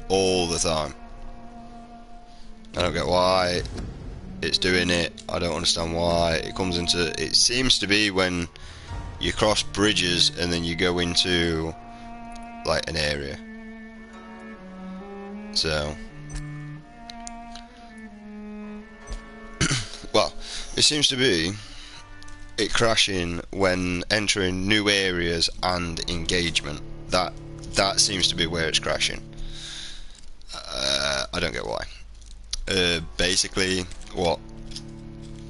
all the time. I don't get why it's doing it. I don't understand why it comes into. It seems to be when you cross bridges and then you go into like an area. So, well, it seems to be it crashing when entering new areas and engagement. That seems to be where it's crashing. I don't get why. Basically, what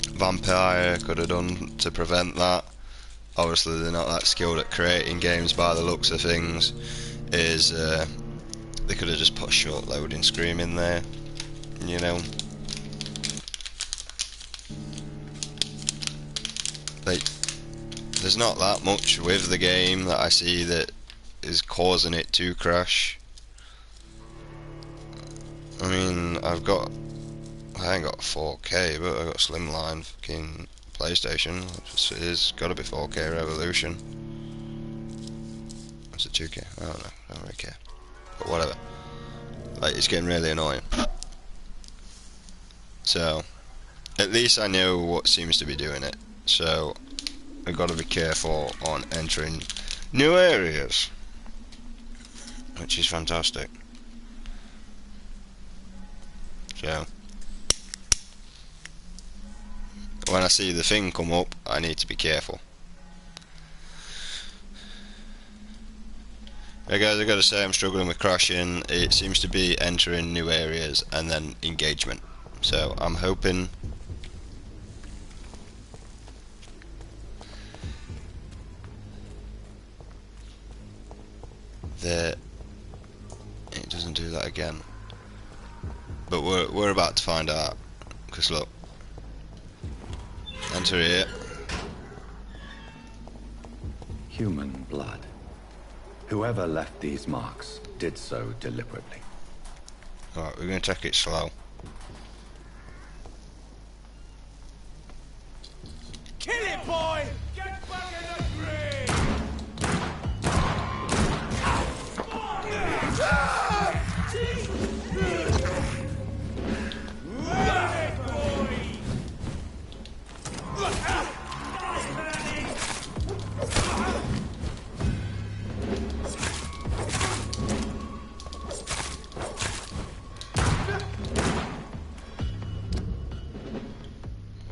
Vampyr could have done to prevent that, obviously they're not that skilled at creating games by the looks of things, is they could have just put a short loading screen in there, you know. Like, there's not that much with the game that I see that is causing it to crash. I mean, I ain't got 4K, but I've got slimline fucking PlayStation. It's got to be 4K Revolution. What's it 2K? I don't know. I don't really care. But whatever. Like, it's getting really annoying. So, at least I know what seems to be doing it. So, I've got to be careful on entering new areas, which is fantastic. So, when I see the thing come up, I need to be careful. Right guys, I've got to say I'm struggling with crashing. It seems to be entering new areas and then engagement. So I'm hoping that it doesn't do that again. But we're about to find out. Because look, enter here. Human blood. Whoever left these marks did so deliberately. Alright, we're going to take it slow. Kill it, boy! Get back in the grave!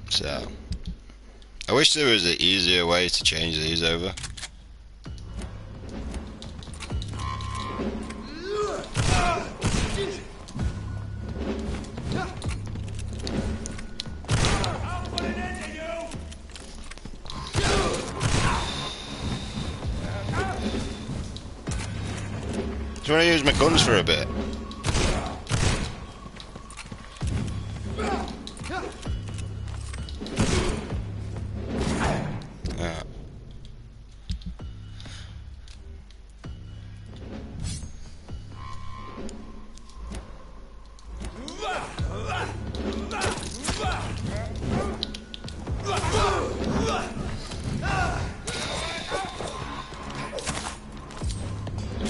So, I wish there was an easier way to change these over. Do you want to use my guns for a bit?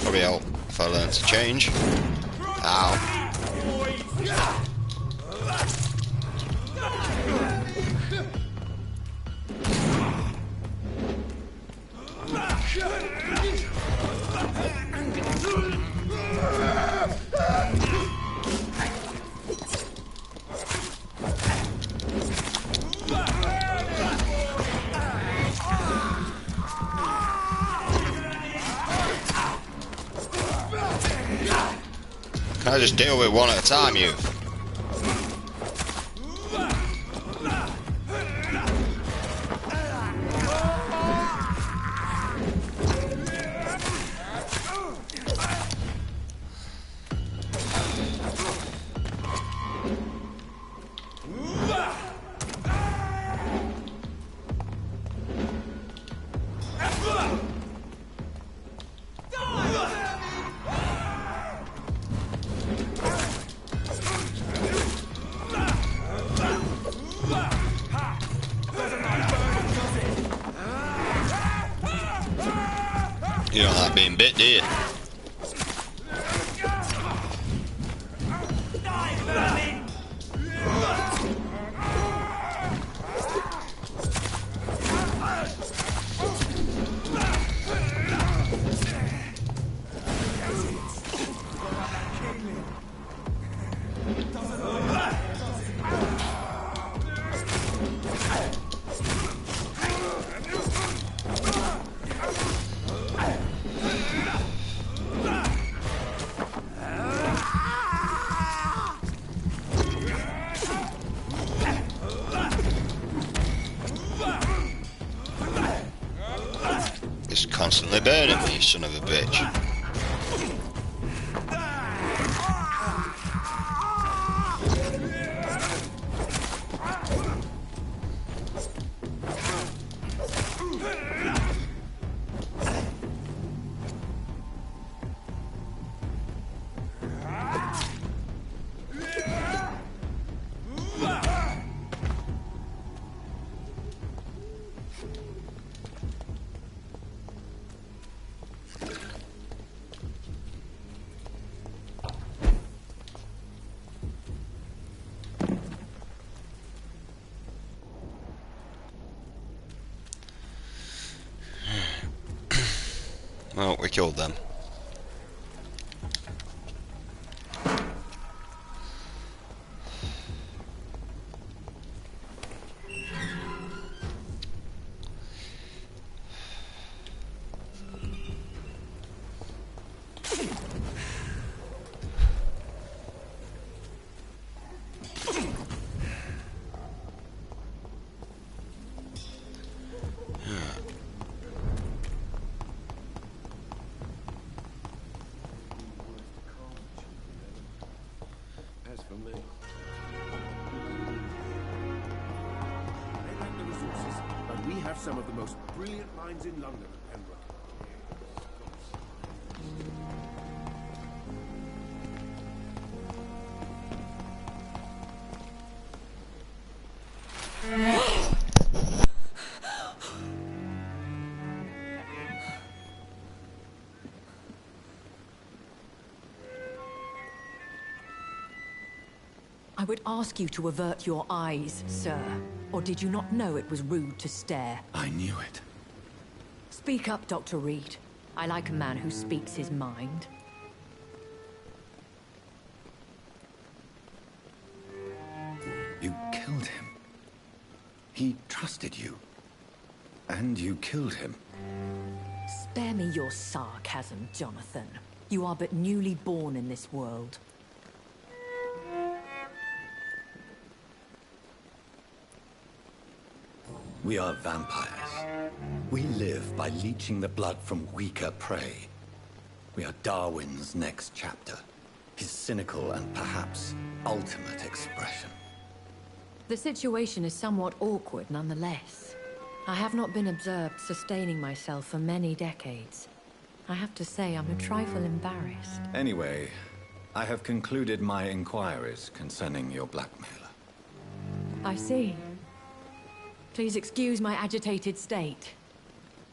Probably help if I learn to change. Ow. Can I just deal with one at a time, you? You don't like being bit, do you? constantly burning me, son of a bitch. Well, we killed them. As for me, they lack the resources, but we have some of the most brilliant minds in London at Pembroke. I would ask you to avert your eyes, sir. Or did you not know it was rude to stare? I knew it. Speak up, Dr. Reed. I like a man who speaks his mind. You killed him. He trusted you. And you killed him. Spare me your sarcasm, Jonathan. You are but newly born in this world. We are vampires. We live by leeching the blood from weaker prey. We are Darwin's next chapter. His cynical and perhaps ultimate expression. The situation is somewhat awkward nonetheless. I have not been observed sustaining myself for many decades. I have to say I'm a trifle embarrassed. Anyway, I have concluded my inquiries concerning your blackmailer. I see. Please excuse my agitated state.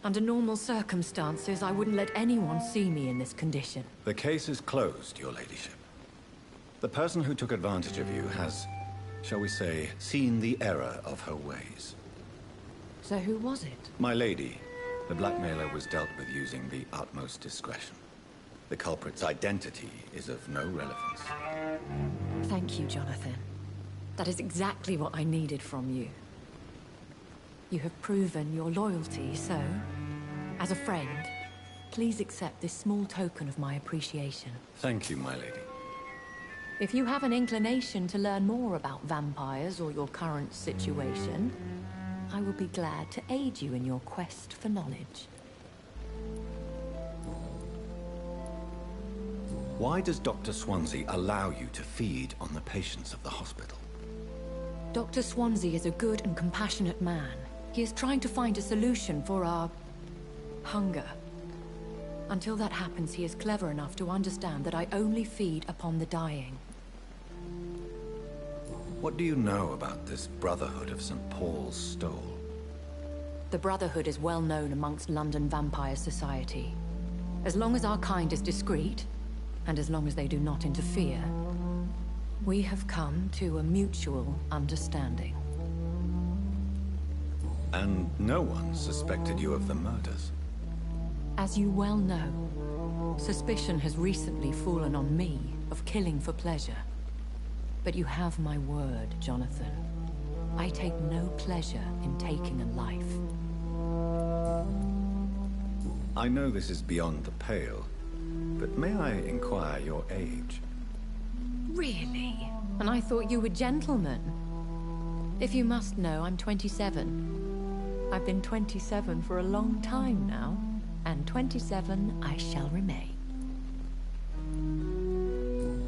Under normal circumstances, I wouldn't let anyone see me in this condition. The case is closed, your ladyship. The person who took advantage of you has, shall we say, seen the error of her ways. So who was it? My lady, the blackmailer was dealt with using the utmost discretion. The culprit's identity is of no relevance. Thank you, Jonathan. That is exactly what I needed from you. You have proven your loyalty, so, as a friend, please accept this small token of my appreciation. Thank you, my lady. If you have an inclination to learn more about vampires or your current situation, I will be glad to aid you in your quest for knowledge. Why does Dr. Swansea allow you to feed on the patients of the hospital? Dr. Swansea is a good and compassionate man. He is trying to find a solution for our hunger. Until that happens, he is clever enough to understand that I only feed upon the dying. What do you know about this Brotherhood of St. Paul's Stole? The Brotherhood is well known amongst London Vampire Society. As long as our kind is discreet, and as long as they do not interfere, we have come to a mutual understanding. And no one suspected you of the murders. As you well know, suspicion has recently fallen on me of killing for pleasure. But you have my word, Jonathan. I take no pleasure in taking a life. I know this is beyond the pale, but may I inquire your age? Really? And I thought you were gentlemen. If you must know, I'm 27. I've been 27 for a long time now. and 27 I shall remain.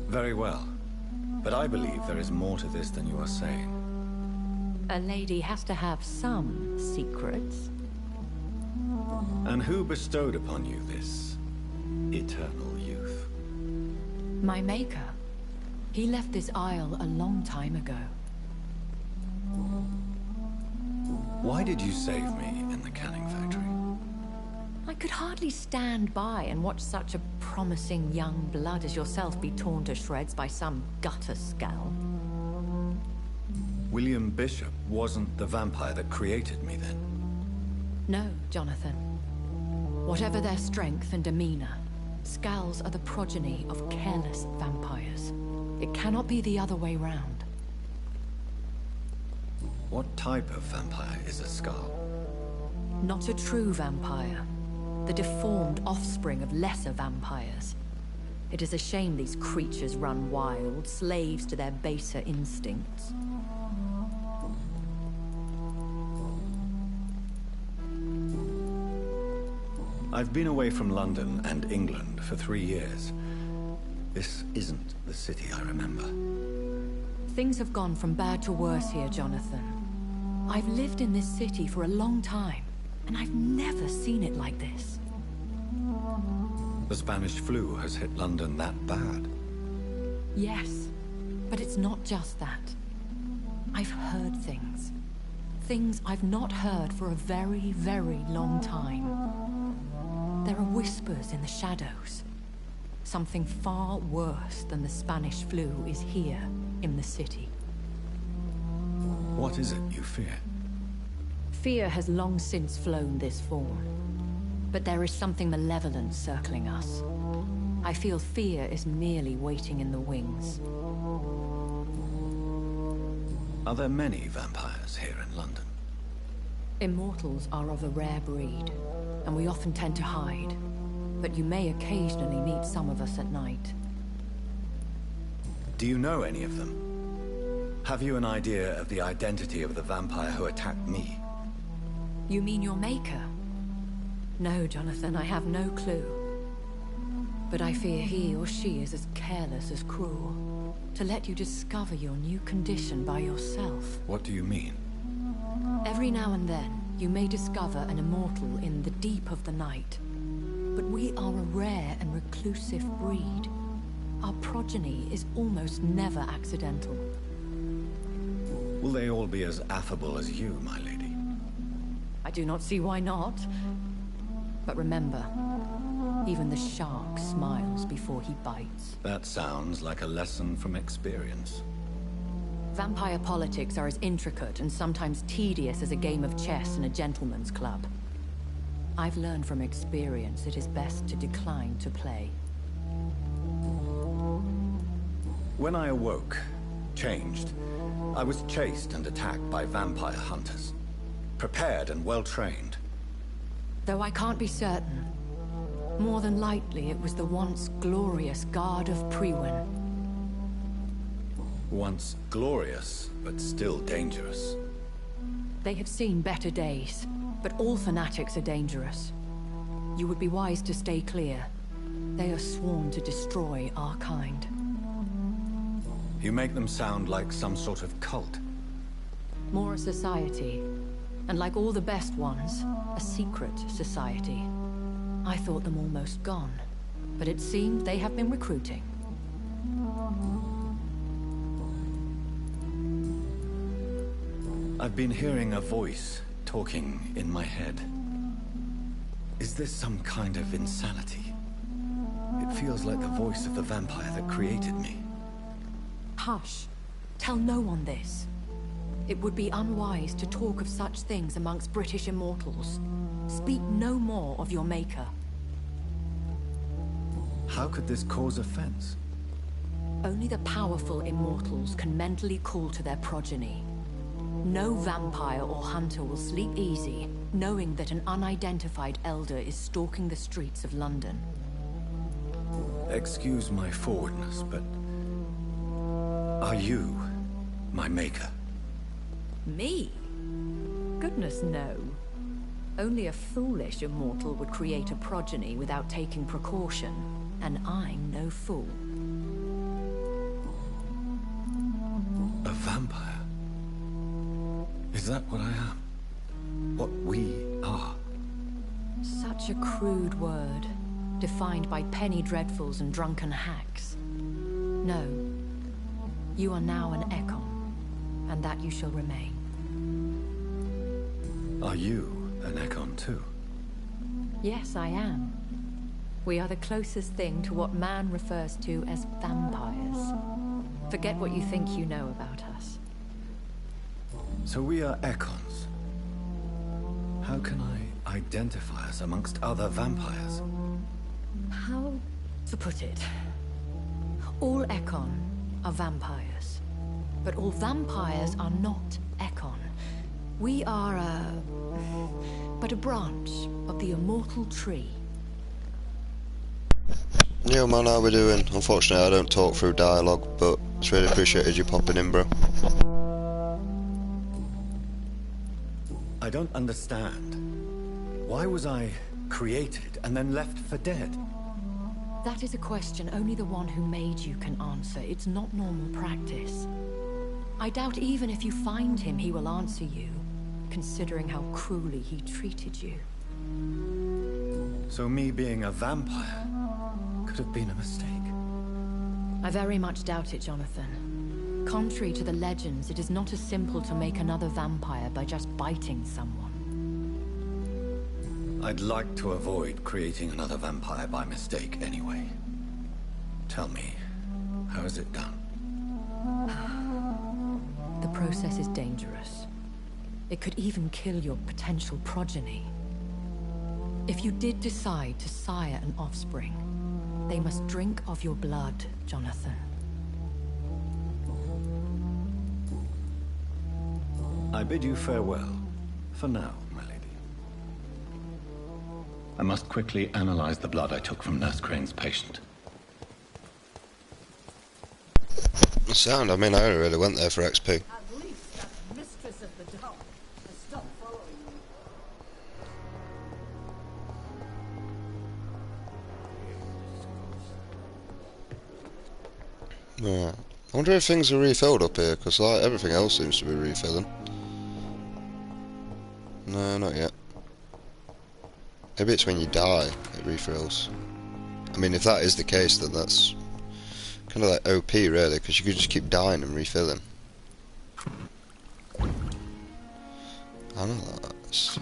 Very well. But I believe there is more to this than you are saying. A lady has to have some secrets. And who bestowed upon you this eternal youth? My maker. He left this isle a long time ago. Why did you save me in the canning factory? I could hardly stand by and watch such a promising young blood as yourself be torn to shreds by some gutter scowl. William Bishop wasn't the vampire that created me then? No, Jonathan. Whatever their strength and demeanor, Scowls are the progeny of careless vampires. It cannot be the other way round. What type of vampire is a Skull? Not a true vampire. The deformed offspring of lesser vampires. It is a shame these creatures run wild, slaves to their baser instincts. I've been away from London and England for 3 years. This isn't the city I remember. Things have gone from bad to worse here, Jonathan. I've lived in this city for a long time, and I've never seen it like this. The Spanish flu has hit London that bad. Yes, but it's not just that. I've heard things. Things I've not heard for a very, very long time. There are whispers in the shadows. Something far worse than the Spanish flu is here in the city. What is it you fear? Fear has long since flown this form. But there is something malevolent circling us. I feel fear is merely waiting in the wings. Are there many vampires here in London? Immortals are of a rare breed, and we often tend to hide. But you may occasionally meet some of us at night. Do you know any of them? Have you an idea of the identity of the vampire who attacked me? You mean your maker? No, Jonathan, I have no clue. But I fear he or she is as careless as cruel. To let you discover your new condition by yourself. What do you mean? Every now and then, you may discover an immortal in the deep of the night. But we are a rare and reclusive breed. Our progeny is almost never accidental. Will they all be as affable as you, my lady? I do not see why not. But remember, even the shark smiles before he bites. That sounds like a lesson from experience. Vampire politics are as intricate and sometimes tedious as a game of chess in a gentleman's club. I've learned from experience it is best to decline to play. When I awoke, changed, I was chased and attacked by vampire hunters. Prepared and well-trained. Though I can't be certain, more than likely it was the once glorious Guard of Priwen. Once glorious, but still dangerous. They have seen better days, but all fanatics are dangerous. You would be wise to stay clear. They are sworn to destroy our kind. You make them sound like some sort of cult. More a society, and like all the best ones, a secret society. I thought them almost gone, but it seems they have been recruiting. I've been hearing a voice talking in my head. Is this some kind of insanity? It feels like the voice of the vampire that created me. Hush. Tell no one this. It would be unwise to talk of such things amongst British immortals. Speak no more of your maker. How could this cause offense? Only the powerful immortals can mentally call to their progeny. No vampire or hunter will sleep easy, knowing that an unidentified elder is stalking the streets of London. Excuse my forwardness, but... are you my maker? Me? Goodness, no. Only a foolish immortal would create a progeny without taking precaution, and I'm no fool. A vampire? Is that what I am? What we are? Such a crude word, defined by penny dreadfuls and drunken hacks. No. You are now an Ekon, and that you shall remain. Are you an Ekon too? Yes, I am. We are the closest thing to what man refers to as vampires. Forget what you think you know about us. So we are Ekons. How can I identify us amongst other vampires? How to put it? All Ekon are vampires. But all vampires are not Ekon. We are but a branch of the immortal tree. Yo man, how we doing? Unfortunately I don't talk through dialogue, but it's really appreciated you popping in, bro. I don't understand. Why was I created and then left for dead? That is a question only the one who made you can answer. It's not normal practice. I doubt even if you find him, he will answer you, considering how cruelly he treated you. So me being a vampire could have been a mistake. I very much doubt it, Jonathan. Contrary to the legends, it is not as simple to make another vampire by just biting someone. I'd like to avoid creating another vampire by mistake anyway. Tell me, how is it done? The process is dangerous. It could even kill your potential progeny. If you did decide to sire an offspring, they must drink of your blood, Jonathan. I bid you farewell, for now, my lady. I must quickly analyze the blood I took from Nurse Crane's patient. Sound, I mean I only really went there for XP. At least that mistress of the dark has stopped following me. Right. I wonder if things are refilled up here, because like everything else seems to be refilling. No, not yet. Maybe it's when you die it refills. I mean, if that is the case, then that's kind of like OP really, because you could just keep dying and refilling. I know that.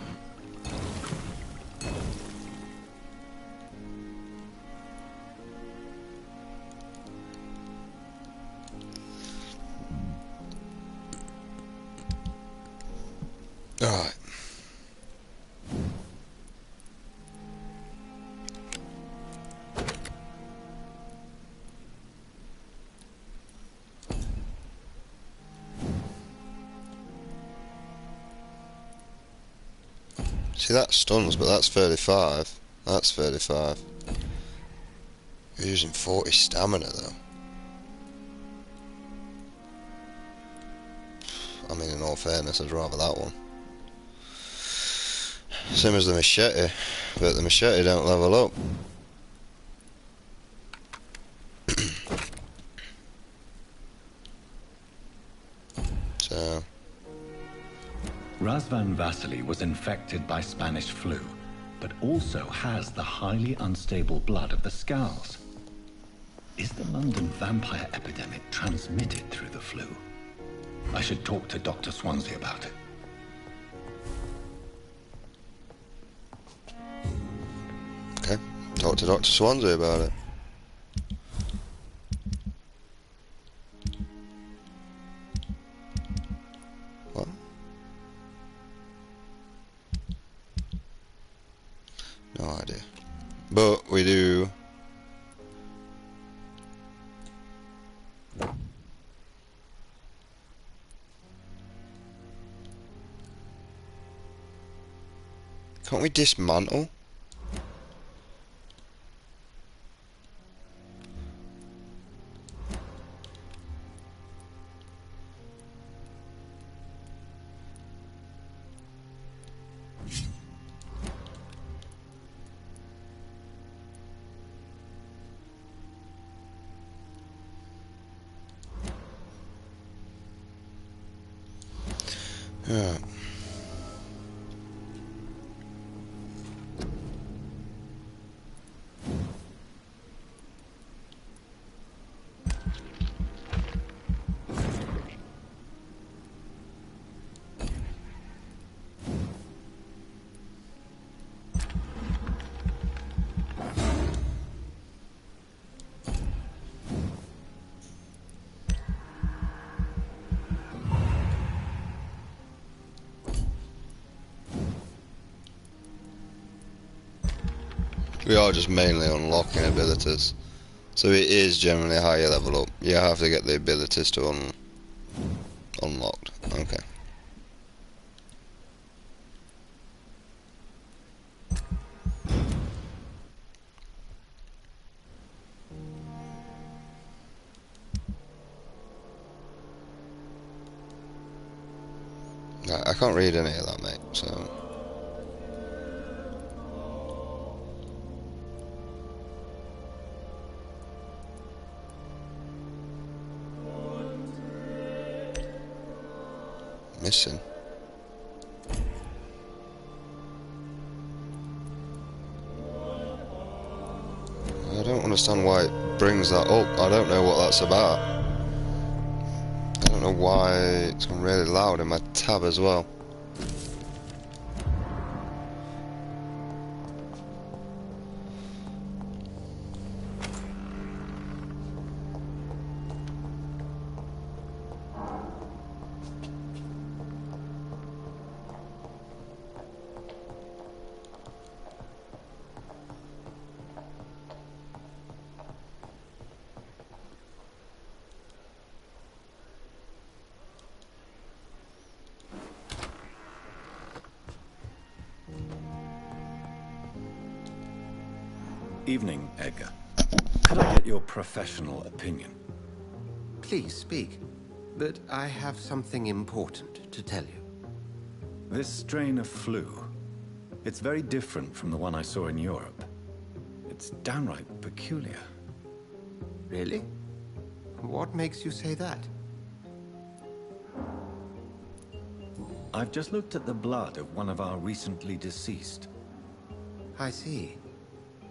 Alright. See, that stuns, but that's 35. That's 35. You're using 40 stamina though. I mean, in all fairness, I'd rather that one. Same as the machete, but the machete don't level up. So Razvan Vasily was infected by Spanish flu, but also has the highly unstable blood of the Scowls. Is the London vampire epidemic transmitted through the flu? I should talk to Dr. Swansea about it. okay, talk to Dr. Swansea about it. What? No idea. But we do. Can't we dismantle? Yeah. We are just mainly unlocking abilities. So it is generally a higher level up. You have to get the abilities to unlocked. Okay. I can't read any of that, mate, so... Missing. I don't understand why it brings that up. I don't know what that's about. I don't know why it's gone really loud in my tab as well. Evening, Edgar. Could I get your professional opinion? Please speak, but I have something important to tell you. This strain of flu, it's very different from the one I saw in Europe. It's downright peculiar. Really? What makes you say that? I've just looked at the blood of one of our recently deceased. I see.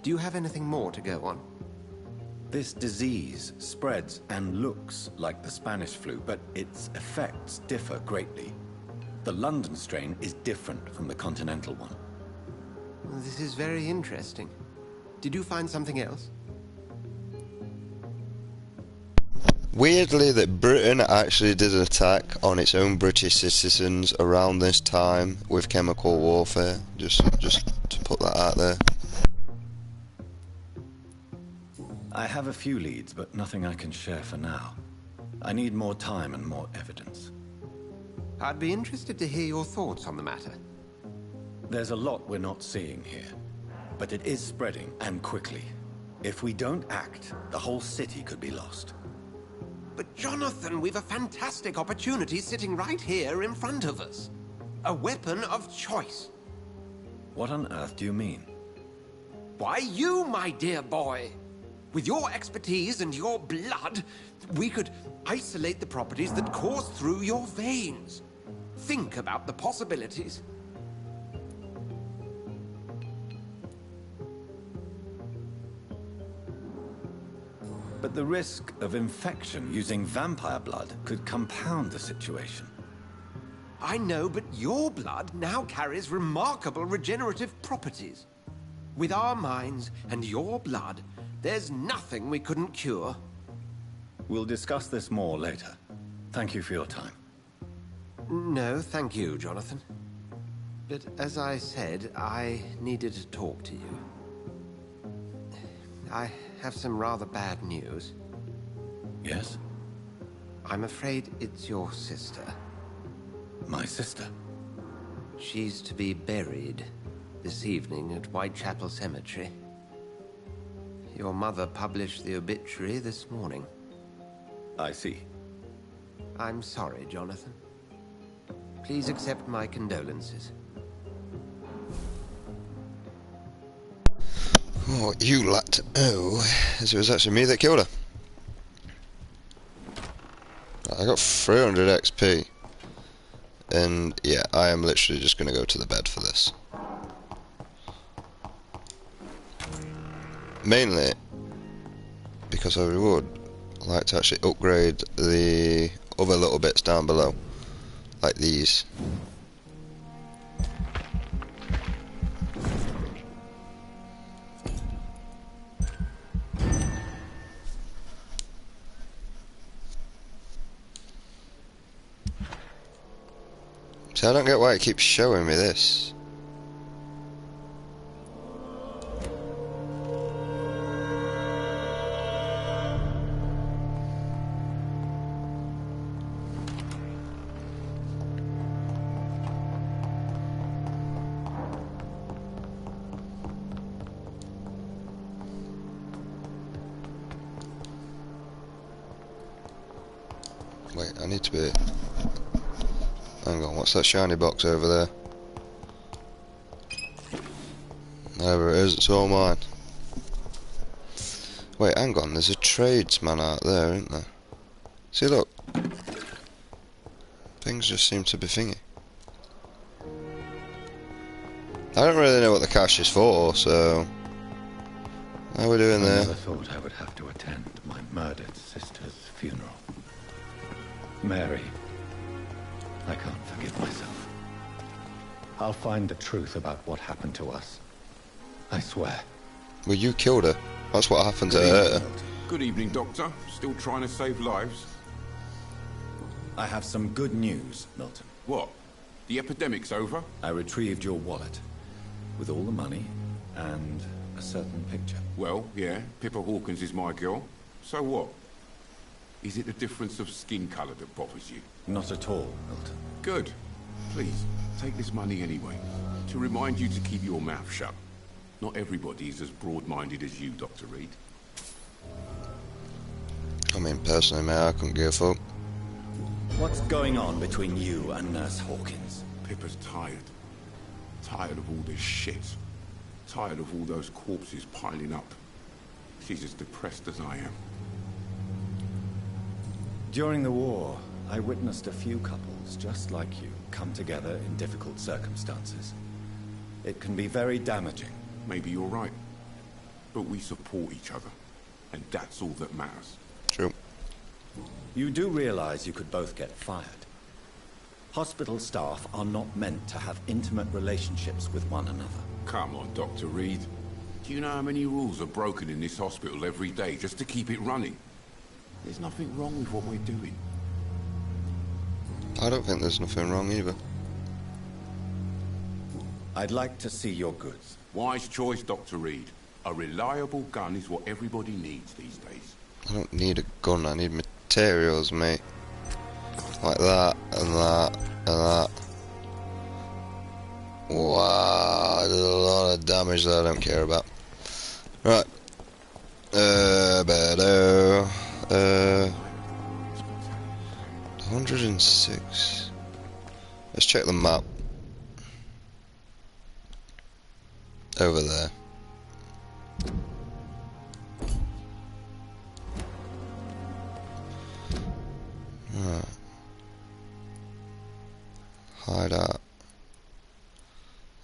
Do you have anything more to go on? This disease spreads and looks like the Spanish flu, but its effects differ greatly. The London strain is different from the continental one. This is very interesting. Did you find something else? Weirdly, that Britain actually did an attack on its own British citizens around this time with chemical warfare. Just to put that out there. I have a few leads, but nothing I can share for now. I need more time and more evidence. I'd be interested to hear your thoughts on the matter. There's a lot we're not seeing here, but it is spreading, and quickly. If we don't act, the whole city could be lost. But Jonathan, we've a fantastic opportunity sitting right here in front of us. A weapon of choice. What on earth do you mean? Why, you, my dear boy. With your expertise and your blood, we could isolate the properties that course through your veins. Think about the possibilities. But the risk of infection using vampire blood could compound the situation. I know, but your blood now carries remarkable regenerative properties. With our minds and your blood, there's nothing we couldn't cure. We'll discuss this more later. Thank you for your time. No, thank you, Jonathan. But as I said, I needed to talk to you. I have some rather bad news. Yes? I'm afraid it's your sister. My sister? She's to be buried this evening at Whitechapel Cemetery. Your mother published the obituary this morning. I see. I'm sorry, Jonathan. Please accept my condolences. What you lack to know is it was actually me that killed her. I got 300 XP. and yeah, I am literally just going to go to the bed for this. Mainly because I would like to actually upgrade the other little bits down below, like these. See, I don't get why it keeps showing me this. Wait, I need to be... Hang on, what's that shiny box over there? There it is, it's all mine. Wait, hang on, there's a tradesman out there, isn't there? See, look. Things just seem to be thingy. I don't really know what the cash is for, so... How are we doing there? I never thought I would have to attend my murdered sister's funeral. Mary, I can't forgive myself. I'll find the truth about what happened to us. I swear. Well, you killed her. That's what happened to her. Good evening, Doctor. Still trying to save lives? I have some good news, Milton. What? The epidemic's over? I retrieved your wallet with all the money and a certain picture. Well, yeah, Pippa Hawkins is my girl. So what? Is it the difference of skin colour that bothers you? Not at all, Milton. Good. Please, take this money anyway. To remind you to keep your mouth shut. Not everybody is as broad-minded as you, Dr. Reed. I mean, personally, mate, I couldn't give a fuck. What's going on between you and Nurse Hawkins? Pippa's tired. Tired of all this shit. Tired of all those corpses piling up. She's as depressed as I am. During the war, I witnessed a few couples just like you come together in difficult circumstances. It can be very damaging. Maybe you're right. But we support each other. And that's all that matters. True. You do realize you could both get fired. Hospital staff are not meant to have intimate relationships with one another. Come on, Dr. Reed. Do you know how many rules are broken in this hospital every day just to keep it running? There's nothing wrong with what we're doing. I don't think there's nothing wrong either. I'd like to see your goods. Wise choice, Dr. Reed. A reliable gun is what everybody needs these days. I don't need a gun, I need materials, mate. Like that, and that, and that. Wow, there's a lot of damage that I don't care about. Right. 106. Let's check the map. Over there. Right. Hideout.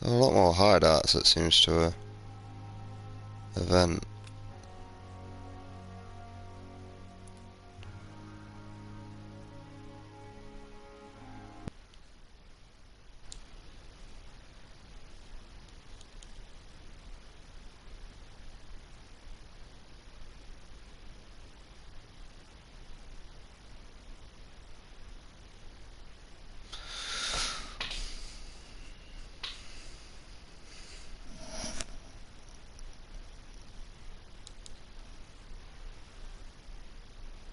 There are a lot more hideouts, it seems to event.